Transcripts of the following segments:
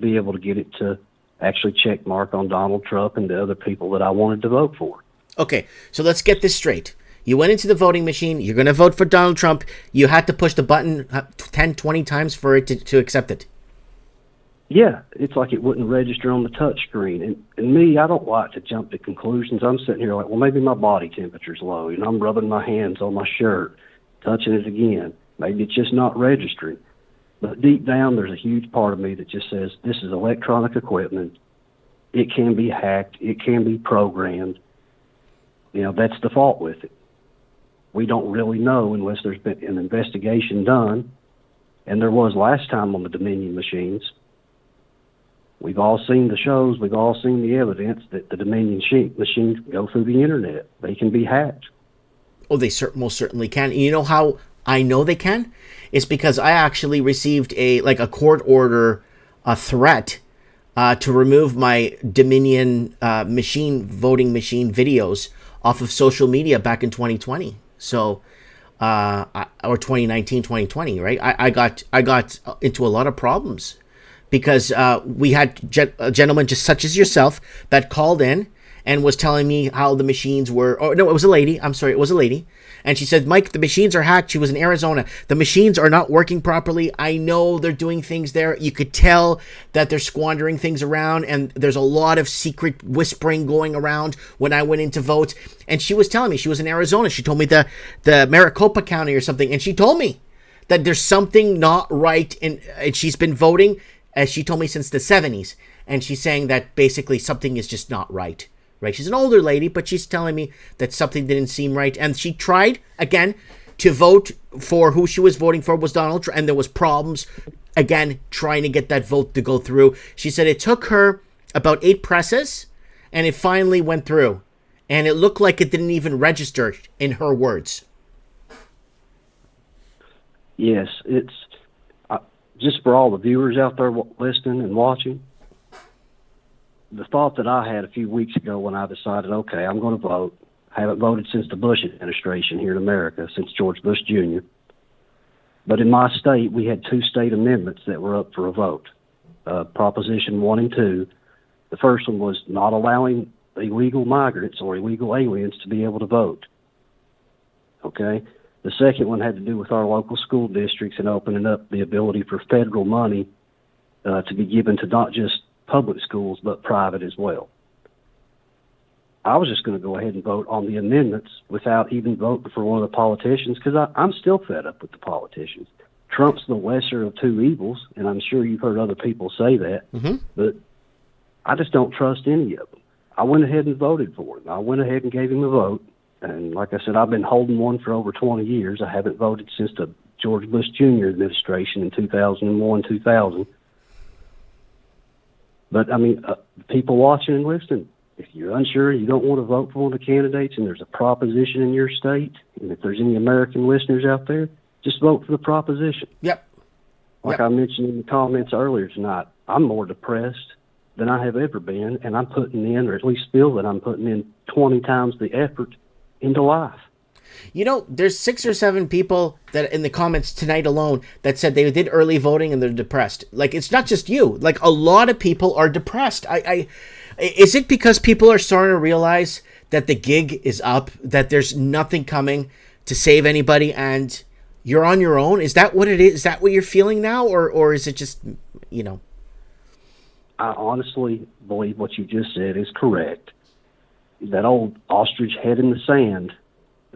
be able to get it to actually check mark on Donald Trump and the other people that I wanted to vote for. Okay, so let's get this straight. You went into the voting machine. You're going to vote for Donald Trump. You had to push the button 10, 20 times for it to accept it. Yeah, it's like it wouldn't register on the touch screen. And me, I don't like to jump to conclusions. I'm sitting here like, well, maybe my body temperature's low. You know, I'm rubbing my hands on my shirt, touching it again. Maybe it's just not registering. But deep down, there's a huge part of me that just says, this is electronic equipment. It can be hacked. It can be programmed. You know, that's the fault with it. We don't really know unless there's been an investigation done. And there was last time on the Dominion machines. We've all seen the shows. We've all seen the evidence that the Dominion machines go through the internet. They can be hacked. Oh, they most certainly can. And you know how I know they can? It's because I actually received a court order, a threat to remove my Dominion voting machine videos off of social media back in 2020. So, or 2019, 2020, right? I got into a lot of problems because we had a gentleman just such as yourself that called in and was telling me how the machines were. Oh, no, it was a lady. I'm sorry, it was a lady. And she said, Mike, the machines are hacked. She was in Arizona. The machines are not working properly. I know they're doing things there. You could tell that they're squandering things around, and there's a lot of secret whispering going around when I went in to vote. And she was telling me, she was in Arizona. She told me the Maricopa County or something, and she told me that there's something not right. And she's been voting, as she told me, since the 70s. And she's saying that basically something is just not right. Right, she's an older lady, but she's telling me that something didn't seem right, and she tried again to vote for who she was voting for was Donald Trump, and there was problems again trying to get that vote to go through. She said it took her about 8 presses, and it finally went through, and it looked like it didn't even register, in her words. Yes, it's just for all the viewers out there listening and watching. The thought that I had a few weeks ago when I decided, okay, I'm going to vote. I haven't voted since the Bush administration here in America, since George Bush Jr. But in my state, we had 2 state amendments that were up for a vote. Proposition 1 and 2. The first one was not allowing illegal migrants or illegal aliens to be able to vote. Okay? The second one had to do with our local school districts and opening up the ability for federal money to be given to not just public schools, but private as well. I was just going to go ahead and vote on the amendments without even voting for one of the politicians because I'm still fed up with the politicians. Trump's the lesser of 2 evils, and I'm sure you've heard other people say that, but I just don't trust any of them. I went ahead and voted for him. I went ahead and gave him a vote, and like I said, I've been holding one for over 20 years. I haven't voted since the George Bush Jr. administration in 2001, 2000. But, I mean, people watching and listening, if you're unsure, you don't want to vote for one of the candidates, and there's a proposition in your state, and if there's any American listeners out there, just vote for the proposition. Yep. Like I mentioned in the comments earlier tonight, I'm more depressed than I have ever been, and I'm putting in, or at least feel that I'm putting in 20 times the effort into life. You know, there's 6 or 7 people that in the comments tonight alone that said they did early voting and they're depressed. Like, it's not just you. Like, a lot of people are depressed. Is it because people are starting to realize that the gig is up, that there's nothing coming to save anybody, and you're on your own? Is that what it is? Is that what you're feeling now, or is it just, you know? I honestly believe what you just said is correct. That old ostrich head in the sand,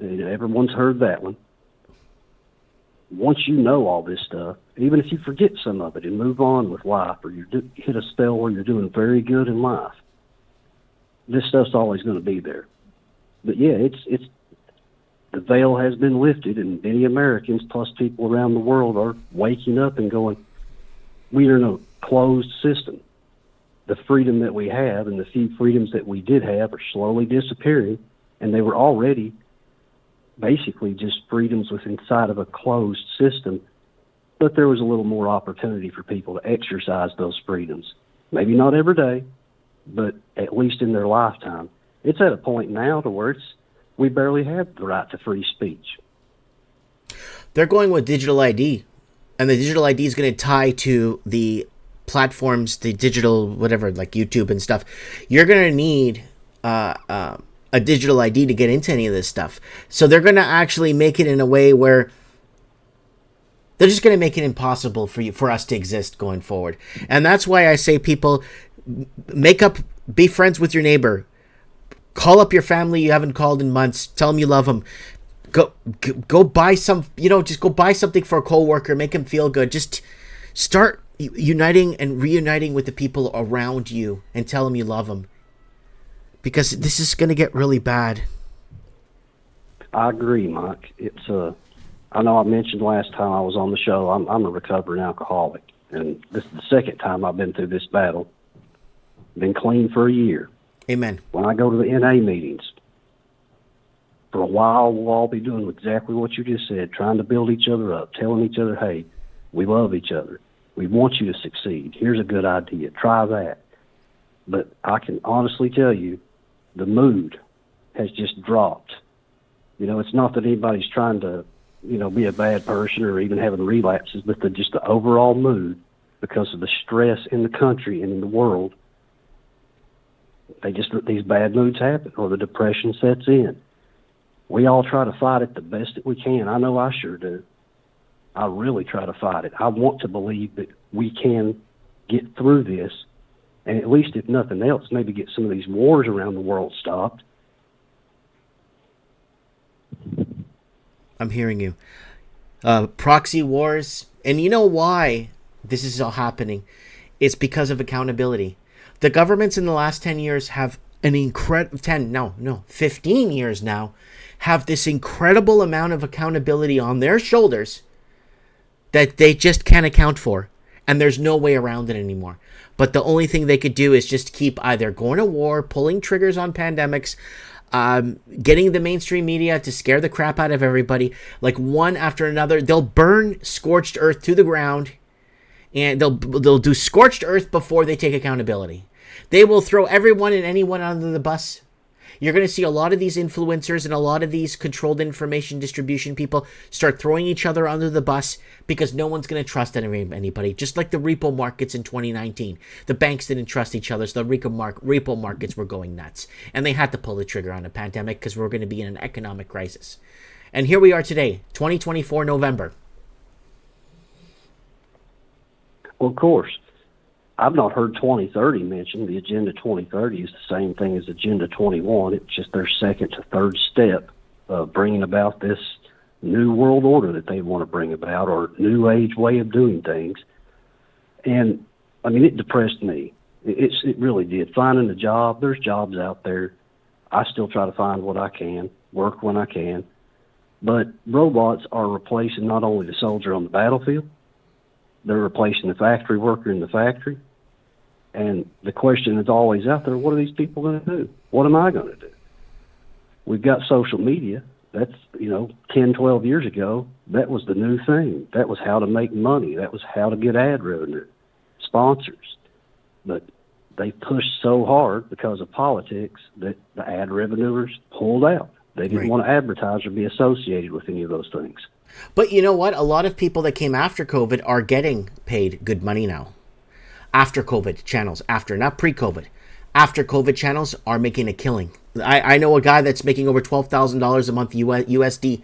everyone's heard that one. Once you know all this stuff, even if you forget some of it and move on with life, or you hit a spell where you're doing very good in life, this stuff's always going to be there. But yeah, it's the veil has been lifted, and many Americans plus people around the world are waking up and going, we are in a closed system. The freedom that we have and the few freedoms that we did have are slowly disappearing, and they were already basically just freedoms within inside of a closed system, but there was a little more opportunity for people to exercise those freedoms. Maybe not every day, but at least in their lifetime. It's at a point now to where we barely have the right to free speech. They're going with digital ID, and the digital ID is going to tie to the platforms, the digital whatever, like YouTube and stuff, you're gonna need a digital ID to get into any of this stuff. So they're gonna actually make it in a way where they're just gonna make it impossible for us to exist going forward. And that's why I say, people, be friends with your neighbor, call up your family you haven't called in months, tell them you love them. Go buy some, just go buy something for a coworker, make him feel good. Just start uniting and reuniting with the people around you and tell them you love them, because this is going to get really bad. I agree, Mike. I know I mentioned last time I was on the show, I'm a recovering alcoholic, and this is the second time I've been through this battle. Been clean for a year. Amen. When I go to the NA meetings, for a while, we'll all be doing exactly what you just said, trying to build each other up, telling each other, hey, we love each other. We want you to succeed. Here's a good idea. Try that. But I can honestly tell you, the mood has just dropped. It's not that anybody's trying to, be a bad person or even having relapses, but just the overall mood, because of the stress in the country and in the world, these bad moods happen, or the depression sets in. We all try to fight it the best that we can. I know I sure do. I really try to fight it. I want to believe that we can get through this, and at least, if nothing else, maybe get some of these wars around the world stopped. I'm hearing you. Proxy wars. And you know why this is all happening? It's because of accountability. The governments in the last 10 years have 15 years now, have this incredible amount of accountability on their shoulders that they just can't account for. And there's no way around it anymore. But the only thing they could do is just keep either going to war, pulling triggers on pandemics, getting the mainstream media to scare the crap out of everybody, like one after another. They'll burn scorched earth to the ground, and they'll do scorched earth before they take accountability. They will throw everyone and anyone under the bus. You're going to see a lot of these influencers and a lot of these controlled information distribution people start throwing each other under the bus, because no one's going to trust anybody. Just like the repo markets in 2019. The banks didn't trust each other, so the repo markets were going nuts. And they had to pull the trigger on a pandemic because we're going to be in an economic crisis. And here we are today, 2024 November. Well, of course, I've not heard 2030 mentioned. The Agenda 2030 is the same thing as Agenda 21. It's just their second to third step of bringing about this new world order that they want to bring about, or new age way of doing things. And, I mean, it depressed me. It really did. Finding a job, there's jobs out there. I still try to find what I can, work when I can. But robots are replacing not only the soldier on the battlefield, they're replacing the factory worker in the factory. And the question is always out there, what are these people going to do? What am I going to do? We've got social media. That's, 10, 12 years ago, that was the new thing. That was how to make money. That was how to get ad revenue, sponsors. But they pushed so hard because of politics that the ad revenuers pulled out. They didn't want to advertise or be associated with any of those things. But you know what? A lot of people that came after COVID are getting paid good money now. After COVID channels, not pre-COVID. After COVID channels are making a killing. I know a guy that's making over $12,000 a month USD,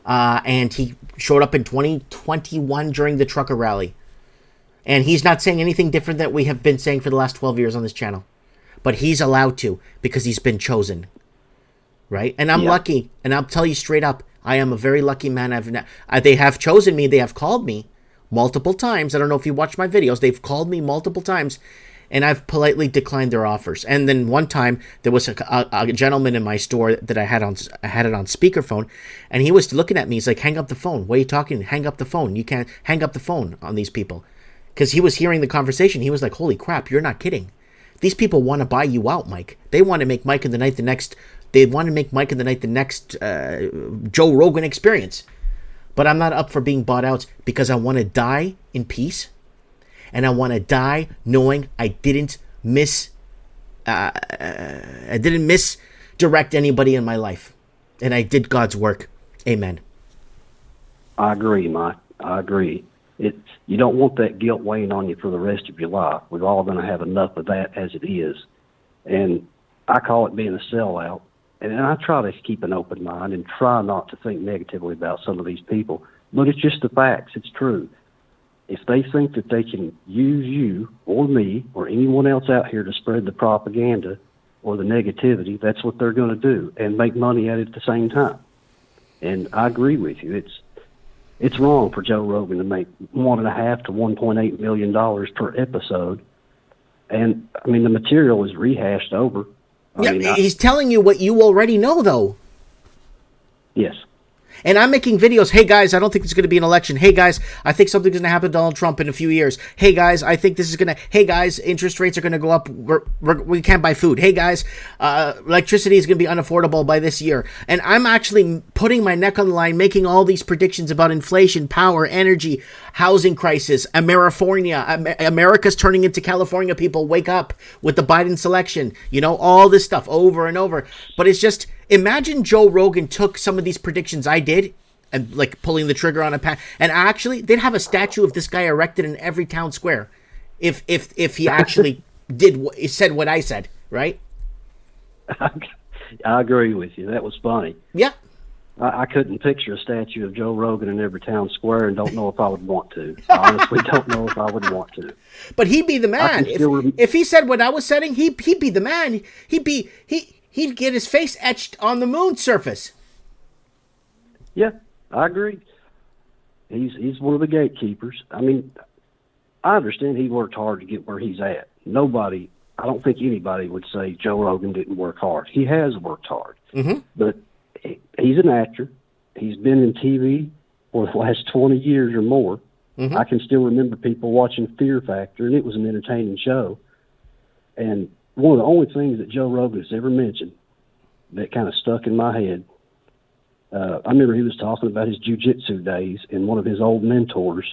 and he showed up in 2021 during the trucker rally. And he's not saying anything different that we have been saying for the last 12 years on this channel. But he's allowed to, because he's been chosen. Right? And I'm lucky, and I'll tell you straight up, I am a very lucky man. They have chosen me. They have called me multiple times. I don't know if you watch my videos. They've called me multiple times, and I've politely declined their offers. And then one time, there was a gentleman in my store that I had it on speakerphone, and he was looking at me. He's like, hang up the phone. What are you talking? Hang up the phone. You can't hang up the phone on these people. Because he was hearing the conversation. He was like, holy crap, you're not kidding. These people want to buy you out, Mike. They want to make Mike in the Night the next... They want to make Mike in the Night the next Joe Rogan experience. But I'm not up for being bought out, because I want to die in peace. And I want to die knowing I didn't misdirect anybody in my life. And I did God's work. Amen. I agree, Mike. I agree. It you don't want that guilt weighing on you for the rest of your life. We're all going to have enough of that as it is, and I call it being a sellout. And I try to keep an open mind and try not to think negatively about some of these people. But it's just the facts. It's true. If they think that they can use you or me or anyone else out here to spread the propaganda or the negativity, that's what they're going to do and make money at it at the same time. And I agree with you. It's wrong for Joe Rogan to make $1.5 to $1.8 million per episode. And I mean, the material is rehashed over. Yeah, he's telling you what you already know, though. Yes. And I'm making videos. Hey, guys, I don't think there's going to be an election. Hey, guys, I think something's going to happen to Donald Trump in a few years. Hey, guys, I think this is going to... Hey, guys, interest rates are going to go up. We can't buy food. Hey, guys, electricity is going to be unaffordable by this year. And I'm actually putting my neck on the line, making all these predictions about inflation, power, energy, housing crisis, America's turning into California. People wake up with the Biden selection. You know, all this stuff over and over. But it's just... Imagine Joe Rogan took some of these predictions I did, and like pulling the trigger on a pen, and actually they'd have a statue of this guy erected in every town square, if he actually said what I said, right? I agree with you. That was funny. Yeah. I couldn't picture a statue of Joe Rogan in every town square, and don't know if I would want to. I honestly don't know if I would want to. But he'd be the man. If he said what I was saying, he'd be the man. He'd get his face etched on the moon's surface. Yeah, I agree. He's one of the gatekeepers. I mean, I understand he worked hard to get where he's at. I don't think anybody would say Joe Rogan didn't work hard. He has worked hard. Mm-hmm. But he's an actor. He's been in TV for the last 20 years or more. Mm-hmm. I can still remember people watching Fear Factor, and it was an entertaining show. And one of the only things that Joe Rogan has ever mentioned that kind of stuck in my head, I remember he was talking about his jiu-jitsu days, and one of his old mentors,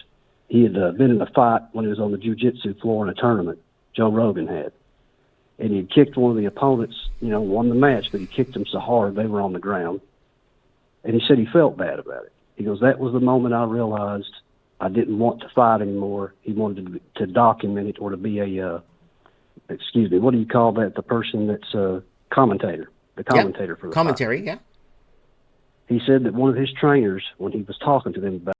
he had been in a fight when he was on the jiu-jitsu floor in a tournament, Joe Rogan had. And he kicked one of the opponents, won the match, but he kicked him so hard they were on the ground. And he said he felt bad about it. He goes, that was the moment I realized I didn't want to fight anymore. He wanted to document it or to be what do you call that? The person that's a commentator. The commentator for the commentary, fight. Yeah. He said that one of his trainers, when he was talking to them about